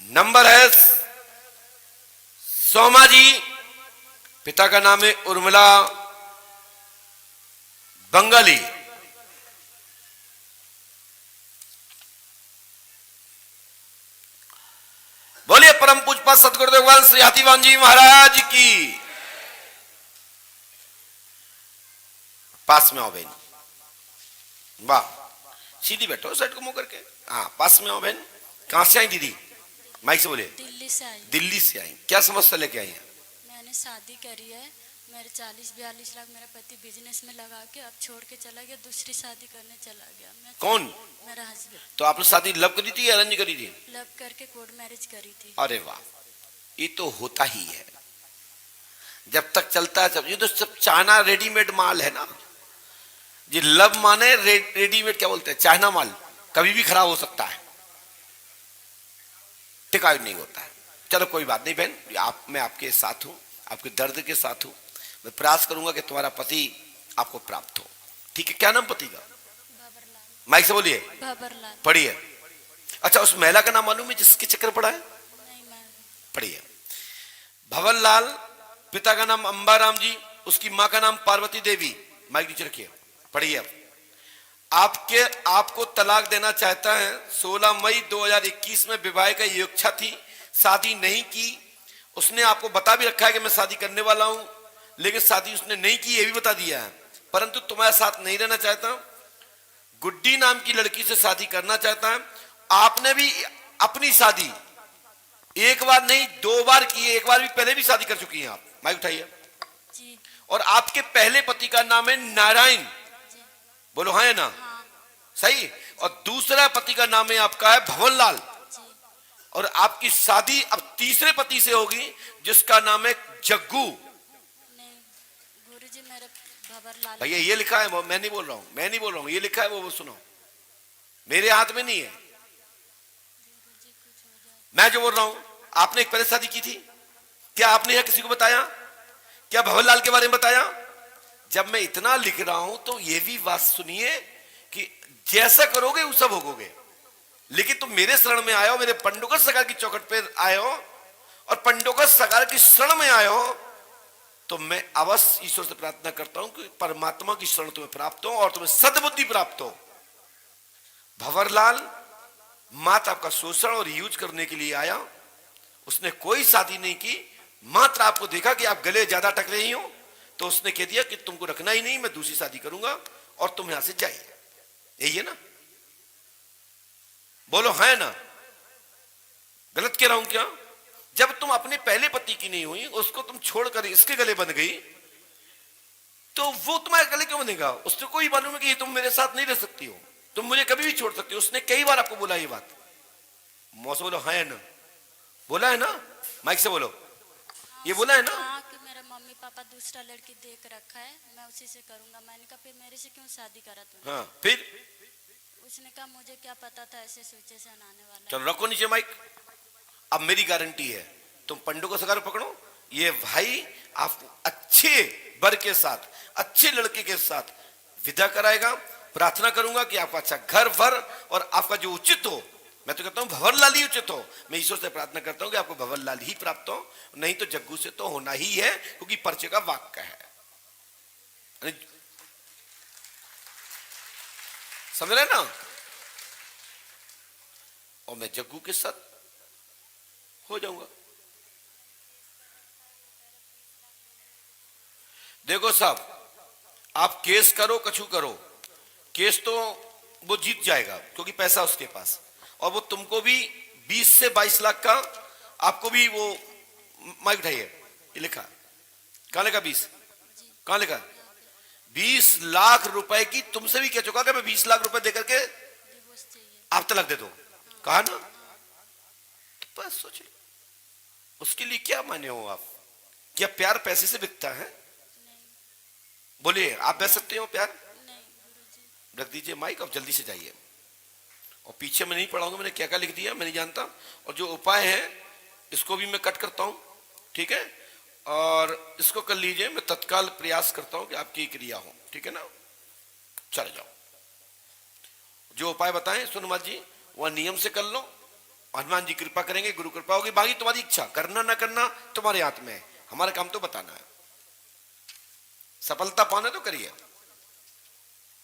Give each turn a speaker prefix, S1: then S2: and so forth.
S1: Number है सोमा जी, पिता का नाम है उर्मिला बंगाली। बोलिए परम पूज्य सतगुरुदेव भगवान श्री हाथीवान जी महाराज की। पास में आओ बहन, वाह, सीधी बैठो साइड को मुंह करके। हाँ पास में आओ बहन। कहां से आई दीदी? माइक से बोले।
S2: दिल्ली से आई।
S1: दिल्ली से आई, क्या समस्या लेके आई है?
S2: मैंने शादी करी है, मेरे 40-42 लाख मेरा पति बिजनेस में लगा के अब छोड़ के चला गया, दूसरी शादी करने चला गया। मैं
S1: कौन?
S2: मेरा हस्बैंड।
S1: तो आपने शादी लव करी थी या अरेंज करी थी?
S2: लव करके कोर्ट मैरिज करी थी।
S1: अरे वाह, ये तो होता ही है जब तक चलता है। सब ये तो सब चाइना रेडीमेड माल है ना। ये लव माने रेडीमेड क्या बोलते हैं, चाइना माल, कभी भी खराब हो सकता है, टिकाऊ नहीं होता है। चलो कोई बात नहीं बहन, मैं आपके साथ हूं, आपके दर्द के साथ हूं। मैं प्रयास करूंगा कि तुम्हारा पति आपको प्राप्त हो। ठीक है, क्या नाम पति का?
S2: भंवरलाल।
S1: माइक से बोलिए।
S2: भंवरलाल।
S1: पढ़िए। अच्छा, उस महिला का नाम मालूम है जिसके चक्कर पड़ा है?
S2: नहीं, मैं
S1: पढ़िए। भंवरलाल, पिता का नाम अंबाराम जी, उसकी मां का नाम पार्वती देवी। माइक नीचे रखिए, पढ़िए। अब आपको तलाक देना चाहता है। 16 मई 2021 में विवाह की इच्छा थी, शादी नहीं की। उसने आपको बता भी रखा है कि मैं शादी करने वाला हूं, लेकिन शादी उसने नहीं की, ये भी बता दिया है। परंतु तुम्हारे साथ नहीं रहना चाहता, गुड्डी नाम की लड़की से शादी करना चाहता है। आपने भी अपनी शादी एक बार नहीं 2 बार की है, एक बार भी पहले भी शादी कर चुकी हैं आप। माइक उठाइए
S2: जी।
S1: और आपके पहले पति का नाम है नारायण।
S2: जी।
S1: बोलो हाँ है ना?
S2: हाँ।
S1: सही। और दूसरा पति का नाम है आपका है भंवरलाल।
S2: जी।
S1: और आपकी शादी अब तीसरे पति से होगी जिसका नाम है जग्गू।
S2: नहीं गुरुजी, मेरे भंवरलाल।
S1: भैया ये लिखा है, मैं नहीं बोल रहा हूं, ये लिखा है वो सुनो, मेरे हाथ में नहीं है। मैं जो बोल रहा हूं, आपने एक पहले शादी की थी क्या? आपने यह किसी को बताया क्या? भंवरलाल के बारे में बताया? जब मैं इतना लिख रहा हूं तो ये भी बात सुनिए कि जैसा करोगे वैसा भोगोगे। लेकिन तुम मेरे शरण में आए हो, मेरे पंडोकर सरकार की चौखट पे आए हो और पंडोकर सरकार की शरण में आए हो, तो मैं अवश्य ईश्वर से प्रार्थना करता हूं कि परमात्मा की शरण तुम्हें प्राप्त हो और तुम्हें सद्बुद्धि प्राप्त हो। भंवरलाल मात्र आपका शोषण और यूज करने के लिए आया, उसने कोई शादी नहीं की। मात्र आपको देखा कि आप गले ज्यादा टक रही हो तो उसने कह दिया कि तुमको रखना ही नहीं, मैं दूसरी शादी करूंगा और तुम यहां से जाइए। यही है ना? बोलो है ना? गलत कह रहा हूं क्या? जब तुम अपने पहले पति की नहीं हुई, उसको तुम छोड़कर इसके गले बंध गई, तो वो तुम्हारे गले क्यों बंधेगा? उसको कोई मालूम है कि तुम मेरे साथ नहीं रह सकती हो, तुम मुझे कभी भी छोड़ सकती हो। उसने कई बार आपको बोला ये बात। मौसम बोलो है ना? बोला है ना? माइक से बोलो, ये बोला है ना?
S2: हाँ कि मेरे मम्मी पापा दूसरा लड़की देख रखा है, मैं उसी से करूंगा। मैंने कहा फिर मेरे से क्यों शादी करा तूने?
S1: हाँ फिर?
S2: उसने कहा मुझे क्या पता था ऐसे सिचुएशन आने वाला है।
S1: चलो रखो नीचे माइक। अब मेरी गारंटी है, तुम पंडों को सगार पकड़ो, ये भाई आपको अच्छे वर के साथ, अच्छे लड़के के साथ विदा कराएगा। प्रार्थना करूंगा कि आपका अच्छा घर भर और आपका जो उचित हो, मैं तो कहता हूं भंवरलाल ही उचित हो। मैं ईश्वर से प्रार्थना करता हूं कि आपको भंवरलाल ही प्राप्त हो, नहीं तो जग्गू से तो होना ही है, क्योंकि पर्चे का वाक्य है। समझ रहे ना? और मैं जग्गू के साथ हो जाऊंगा। देखो साहब, आप केस करो कछु करो, केस तो वो जीत जाएगा क्योंकि पैसा उसके पास, और वो तुमको भी 20 से 22 लाख का, आपको भी वो, माइक उठाइए, ये लिखा कहां लिखा? 20 कहां लिखा? 20 लाख रुपए की तुमसे भी कह चुका कि मैं 20 लाख रुपए देकर के आप तलाक दे दो, कहा ना? तो बस सोच लो, उसके लिए क्या माने हो आप? क्या प्यार पैसे से बिकता है? बोलिए, आप बेच सकते हो प्यार? रख दीजिए माइक, अब जल्दी से जाइए। और पीछे मैं नहीं पढ़ाऊंगा, मैंने क्या क्या लिख दिया मैं नहीं जानता, और जो उपाय है इसको भी मैं कट करता हूं, ठीक है? और इसको कर लीजिए, मैं तत्काल प्रयास करता हूं कि आपकी क्रिया हो, ठीक है ना? चल जाओ। जो उपाय बताएं सोनमाल जी, वह नियम से कर लो, हनुमान जी कृपा करेंगे, गुरु कृपा होगी, बाकी तुम्हारी इच्छा, करना ना करना तुम्हारे हाथ में है, हमारा काम तो बताना है। सफलता पाना तो करिए।